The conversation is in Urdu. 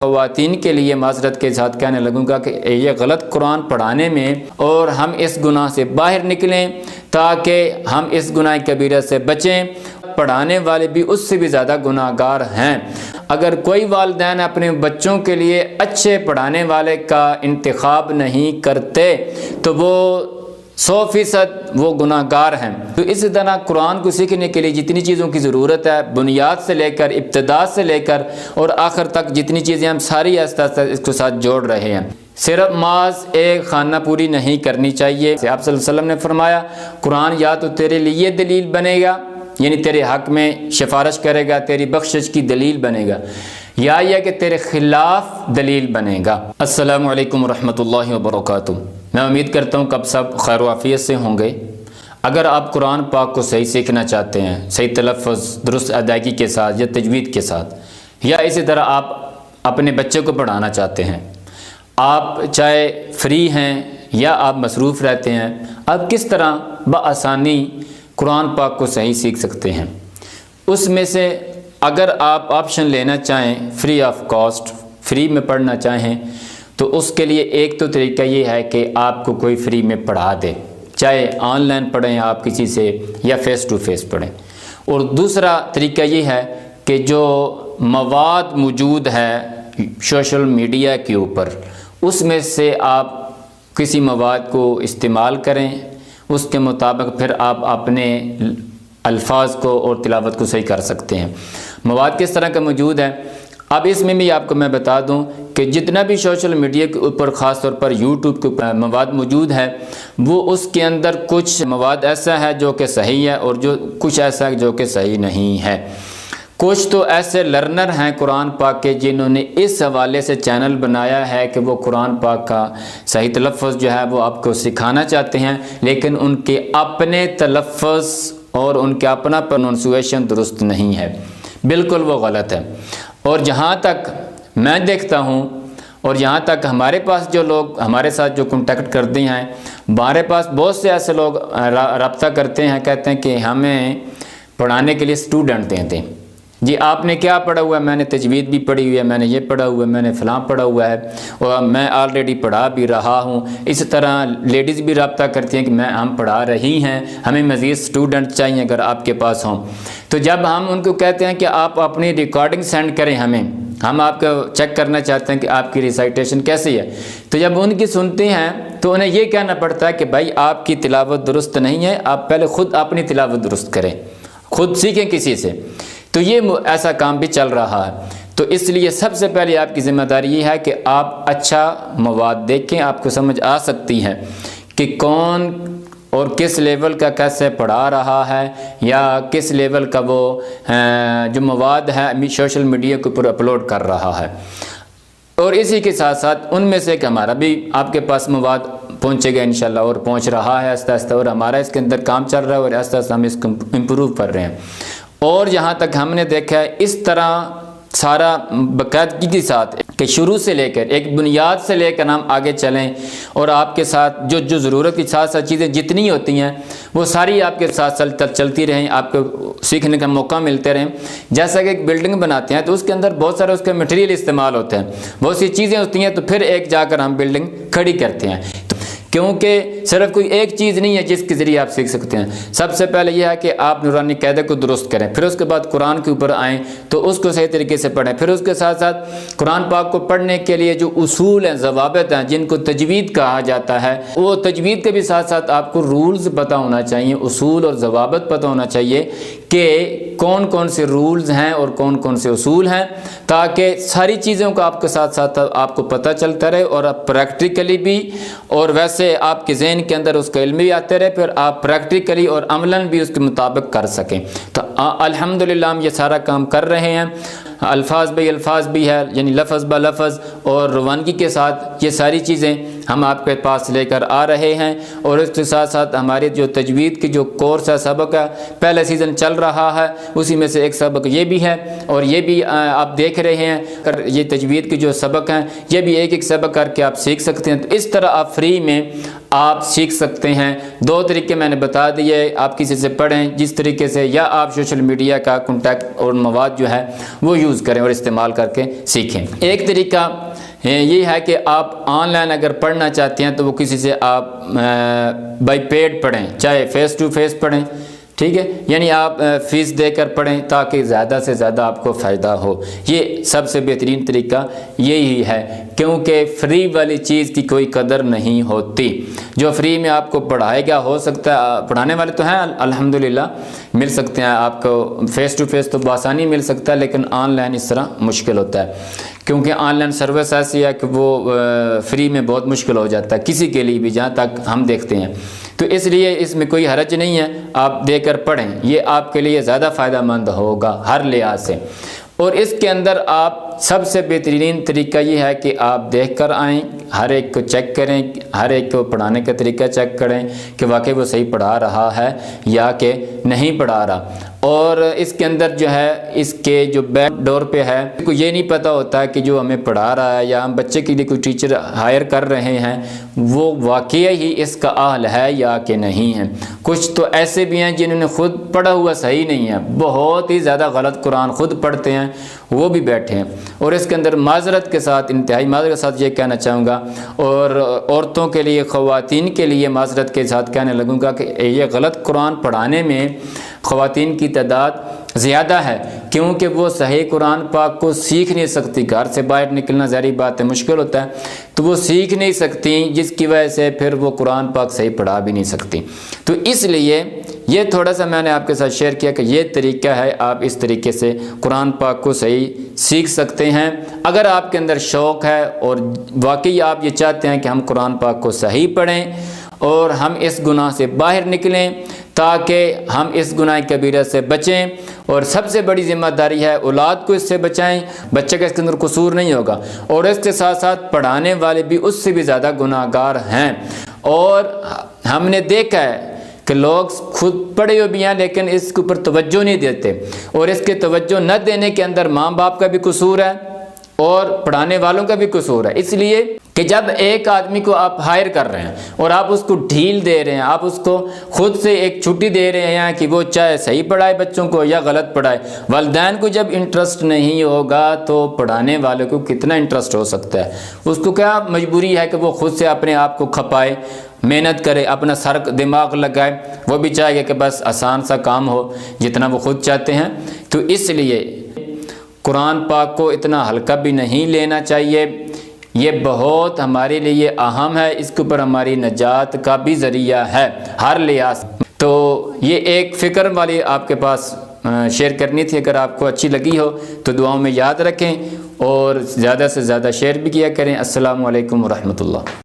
خواتین کے لیے معذرت کے ساتھ کہنے لگوں گا کہ یہ غلط قرآن پڑھانے میں اور ہم اس گناہ سے باہر نکلیں تاکہ ہم اس گناہ کبیرہ سے بچیں۔ پڑھانے والے بھی اس سے بھی زیادہ گناہ گار ہیں۔ اگر کوئی والدین اپنے بچوں کے لیے اچھے پڑھانے والے کا انتخاب نہیں کرتے تو وہ 100% وہ گناہ گار ہیں۔ تو اسی طرح قرآن کو سیکھنے کے لیے جتنی چیزوں کی ضرورت ہے، بنیاد سے لے کر ابتدا سے لے کر اور آخر تک جتنی چیزیں ہم ساری آہستہ آہستہ اس کے ساتھ جوڑ رہے ہیں۔ صرف محض ایک خانہ پوری نہیں کرنی چاہیے۔ آپ صلی اللہ علیہ وسلم نے فرمایا قرآن یا تو تیرے لیے دلیل بنے گا، یعنی تیرے حق میں سفارش کرے گا، تیری بخشش کی دلیل بنے گا، یا یہ کہ تیرے خلاف دلیل بنے گا۔ السلام علیکم ورحمۃ اللہ وبرکاتہ۔ میں امید کرتا ہوں کہ آپ سب خیر و عافیت سے ہوں گے۔ اگر آپ قرآن پاک کو صحیح سیکھنا چاہتے ہیں، صحیح تلفظ، درست ادائیگی کے ساتھ یا تجوید کے ساتھ، یا اسی طرح آپ اپنے بچے کو پڑھانا چاہتے ہیں، آپ چاہے فری ہیں یا آپ مصروف رہتے ہیں، آپ کس طرح بآسانی قرآن پاک کو صحیح سیکھ سکتے ہیں؟ اس میں سے اگر آپ آپشن لینا چاہیں فری آف کاسٹ، فری میں پڑھنا چاہیں، تو اس کے لیے ایک تو طریقہ یہ ہے کہ آپ کو کوئی فری میں پڑھا دے، چاہے آن لائن پڑھیں آپ کسی سے یا فیس ٹو فیس پڑھیں۔ اور دوسرا طریقہ یہ ہے کہ جو مواد موجود ہے سوشل میڈیا کے اوپر، اس میں سے آپ کسی مواد کو استعمال کریں، اس کے مطابق پھر آپ اپنے الفاظ کو اور تلاوت کو صحیح کر سکتے ہیں۔ مواد کس طرح کا موجود ہے؟ اب اس میں بھی آپ کو میں بتا دوں کہ جتنا بھی سوشل میڈیا کے اوپر، خاص طور پر یوٹیوب کے اوپر مواد موجود ہے، وہ اس کے اندر کچھ مواد ایسا ہے جو کہ صحیح ہے اور جو کچھ ایسا ہے جو کہ صحیح نہیں ہے۔ کچھ تو ایسے لرنر ہیں قرآن پاک کے جنہوں نے اس حوالے سے چینل بنایا ہے کہ وہ قرآن پاک کا صحیح تلفظ جو ہے وہ آپ کو سکھانا چاہتے ہیں، لیکن ان کے اپنے تلفظ اور ان کے اپنا پروننسیشن درست نہیں ہے، بالکل وہ غلط ہے۔ اور جہاں تک میں دیکھتا ہوں اور یہاں تک ہمارے پاس جو لوگ ہمارے ساتھ جو کنٹیکٹ کرتے ہیں، ہمارے پاس بہت سے ایسے لوگ رابطہ کرتے ہیں، کہتے ہیں کہ ہمیں پڑھانے کے لیے اسٹوڈنٹ دیں دیں۔ جی آپ نے کیا پڑھا ہوا ہے؟ میں نے تجوید بھی پڑھی ہوئی ہے، میں نے یہ پڑھا ہوا ہے، میں نے فلاں پڑھا ہوا ہے، اور میں آلریڈی پڑھا بھی رہا ہوں۔ اس طرح لیڈیز بھی رابطہ کرتی ہیں کہ ہم پڑھا رہی ہیں، ہمیں مزید اسٹوڈنٹ چاہیے اگر آپ کے پاس ہوں۔ تو جب ہم ان کو کہتے ہیں کہ آپ اپنی ریکارڈنگ سینڈ کریں ہمیں، ہم آپ کو چیک کرنا چاہتے ہیں کہ آپ کی ریسائٹیشن کیسی ہے، تو جب ان کی سنتے ہیں تو انہیں یہ کہنا پڑتا ہے کہ بھائی آپ کی تلاوت درست نہیں ہے، آپ پہلے خود اپنی تلاوت درست کریں، خود سیکھیں کسی سے۔ تو یہ ایسا کام بھی چل رہا ہے۔ تو اس لیے سب سے پہلے آپ کی ذمہ داری یہ ہے کہ آپ اچھا مواد دیکھیں، آپ کو سمجھ آ سکتی ہے کہ کون اور کس لیول کا کیسے پڑھا رہا ہے، یا کس لیول کا وہ جو مواد ہے سوشل میڈیا کے اوپر اپلوڈ کر رہا ہے۔ اور اسی کے ساتھ ساتھ ان میں سے کہ ہمارا بھی آپ کے پاس مواد پہنچے گا انشاءاللہ، اور پہنچ رہا ہے آہستہ آہستہ، اور ہمارا اس کے اندر کام چل رہا ہے اور آہستہ آہستہ ہم اس کو امپروو کر رہے ہیں۔ اور جہاں تک ہم نے دیکھا ہے اس طرح سارا باقاعدگی کے ساتھ کہ شروع سے لے کر ایک بنیاد سے لے کر ہم آگے چلیں، اور آپ کے ساتھ جو ضرورت کی ساتھ ساتھ چیزیں جتنی ہوتی ہیں وہ ساری آپ کے ساتھ چلتی رہیں، آپ کو سیکھنے کا موقع ملتے رہیں۔ جیسا کہ ایک بلڈنگ بناتے ہیں تو اس کے اندر بہت سارے اس کے مٹیریل استعمال ہوتے ہیں، بہت سی چیزیں ہوتی ہیں، تو پھر ایک جا کر ہم بلڈنگ کھڑی کرتے ہیں، کیونکہ صرف کوئی ایک چیز نہیں ہے جس کے ذریعے آپ سیکھ سکتے ہیں۔ سب سے پہلے یہ ہے کہ آپ نورانی قاعدے کو درست کریں، پھر اس کے بعد قرآن کے اوپر آئیں تو اس کو صحیح طریقے سے پڑھیں، پھر اس کے ساتھ ساتھ قرآن پاک کو پڑھنے کے لیے جو اصول ہیں، ضوابط ہیں، جن کو تجوید کہا جاتا ہے، وہ تجوید کے بھی ساتھ ساتھ آپ کو رولز پتہ ہونا چاہیے، اصول اور ضوابط پتہ ہونا چاہیے کہ کون کون سے رولز ہیں اور کون کون سے اصول ہیں، تاکہ ساری چیزوں کا آپ کے ساتھ ساتھ آپ کو پتہ چلتا رہے، اور آپ پریکٹیکلی بھی اور ویسے آپ کے ذہن کے اندر اس کا علم بھی آتے رہے، پھر آپ پریکٹیکلی اور عملاً بھی اس کے مطابق کر سکیں۔ تو الحمدللہ ہم یہ سارا کام کر رہے ہیں، الفاظ بھی ہے، یعنی لفظ با لفظ اور روانگی کے ساتھ یہ ساری چیزیں ہم آپ کے پاس لے کر آ رہے ہیں، اور اس کے ساتھ ساتھ ہمارے جو تجوید کی جو کورس ہے، سبق ہے، پہلا سیزن چل رہا ہے، اسی میں سے ایک سبق یہ بھی ہے، اور یہ بھی آپ دیکھ رہے ہیں یہ تجوید کے جو سبق ہیں یہ بھی ایک ایک سبق کر کے آپ سیکھ سکتے ہیں۔ تو اس طرح آپ فری میں آپ سیکھ سکتے ہیں۔ دو طریقے میں نے بتا دیے، آپ کسی سے پڑھیں جس طریقے سے، یا آپ سوشل میڈیا کا کنٹیکٹ اور مواد جو ہے وہ یوز کریں اور استعمال کر کے سیکھیں۔ ایک طریقہ یہ ہے کہ آپ آن لائن اگر پڑھنا چاہتے ہیں تو وہ کسی سے آپ بائی پیڈ پڑھیں، چاہے فیس ٹو فیس پڑھیں، ٹھیک ہے، یعنی آپ فیس دے کر پڑھیں تاکہ زیادہ سے زیادہ آپ کو فائدہ ہو۔ یہ سب سے بہترین طریقہ یہی ہے، کیونکہ فری والی چیز کی کوئی قدر نہیں ہوتی۔ جو فری میں آپ کو پڑھائے گا، ہو سکتا ہے پڑھانے والے تو ہیں الحمدللہ، مل سکتے ہیں آپ کو، فیس ٹو فیس تو بآسانی مل سکتا ہے، لیکن آن لائن اس طرح مشکل ہوتا ہے، کیونکہ آن لائن سروس ایسی ہے کہ وہ فری میں بہت مشکل ہو جاتا ہے کسی کے لیے بھی، جہاں تک ہم دیکھتے ہیں۔ تو اس لیے اس میں کوئی حرج نہیں ہے، آپ دے کر پڑھیں، یہ آپ کے لیے زیادہ فائدہ مند ہوگا ہر لحاظ سے۔ اور اس کے اندر آپ سب سے بہترین طریقہ یہ ہے کہ آپ دیکھ کر آئیں، ہر ایک کو چیک کریں، ہر ایک کو پڑھانے کا طریقہ چیک کریں کہ واقعی وہ صحیح پڑھا رہا ہے یا کہ نہیں پڑھا رہا۔ اور اس کے اندر جو ہے اس کے جو بیک ڈور پہ ہے، کو یہ نہیں پتہ ہوتا کہ جو ہمیں پڑھا رہا ہے یا ہم بچے کے لیے کوئی ٹیچر ہائر کر رہے ہیں وہ واقعی ہی اس کا اہل ہے یا کہ نہیں ہے۔ کچھ تو ایسے بھی ہیں جنہوں نے خود پڑھا ہوا صحیح نہیں ہے، بہت ہی زیادہ غلط قرآن خود پڑھتے ہیں، وہ بھی بیٹھے ہیں۔ اور اس کے اندر معذرت کے ساتھ، انتہائی معذرت کے ساتھ یہ کہنا چاہوں گا، اور عورتوں کے لیے، خواتین کے لیے معذرت کے ساتھ کہنے لگوں گا کہ یہ غلط قرآن پڑھانے میں خواتین کی تعداد زیادہ ہے، کیونکہ وہ صحیح قرآن پاک کو سیکھ نہیں سکتی، گھر سے باہر نکلنا ظاہری بات ہے مشکل ہوتا ہے، تو وہ سیکھ نہیں سکتی، جس کی وجہ سے پھر وہ قرآن پاک صحیح پڑھا بھی نہیں سکتی۔ تو اس لیے یہ تھوڑا سا میں نے آپ کے ساتھ شیئر کیا کہ یہ طریقہ ہے، آپ اس طریقے سے قرآن پاک کو صحیح سیکھ سکتے ہیں۔ اگر آپ کے اندر شوق ہے اور واقعی آپ یہ چاہتے ہیں کہ ہم قرآن پاک کو صحیح پڑھیں اور ہم اس گناہ سے باہر نکلیں تاکہ ہم اس گناہ کبیرہ سے بچیں، اور سب سے بڑی ذمہ داری ہے اولاد کو اس سے بچائیں، بچے کا اس کے اندر قصور نہیں ہوگا، اور اس کے ساتھ ساتھ پڑھانے والے بھی اس سے بھی زیادہ گناہ گار ہیں۔ اور ہم نے دیکھا ہے کہ لوگ خود پڑھے ہوئے بھی ہیں لیکن اس کے اوپر توجہ نہیں دیتے، اور اس کے توجہ نہ دینے کے اندر ماں باپ کا بھی قصور ہے اور پڑھانے والوں کا بھی قصور ہے۔ اس لیے کہ جب ایک آدمی کو آپ ہائر کر رہے ہیں اور آپ اس کو ڈھیل دے رہے ہیں، آپ اس کو خود سے ایک چھٹی دے رہے ہیں کہ وہ چاہے صحیح پڑھائے بچوں کو یا غلط پڑھائے، والدین کو جب انٹرسٹ نہیں ہوگا تو پڑھانے والے کو کتنا انٹرسٹ ہو سکتا ہے؟ اس کو کیا مجبوری ہے کہ وہ خود سے اپنے آپ کو کھپائے، محنت کرے، اپنا سر دماغ لگائے؟ وہ بھی چاہے گا کہ بس آسان سا کام ہو جتنا وہ خود چاہتے ہیں۔ تو اس لیے قرآن پاک کو اتنا ہلکا بھی نہیں لینا چاہیے، یہ بہت ہمارے لیے اہم ہے، اس کے اوپر ہماری نجات کا بھی ذریعہ ہے ہر لحاظ۔ تو یہ ایک فکر والی آپ کے پاس شیئر کرنی تھی، اگر آپ کو اچھی لگی ہو تو دعاؤں میں یاد رکھیں اور زیادہ سے زیادہ شیئر بھی کیا کریں۔ السلام علیکم ورحمۃ اللہ۔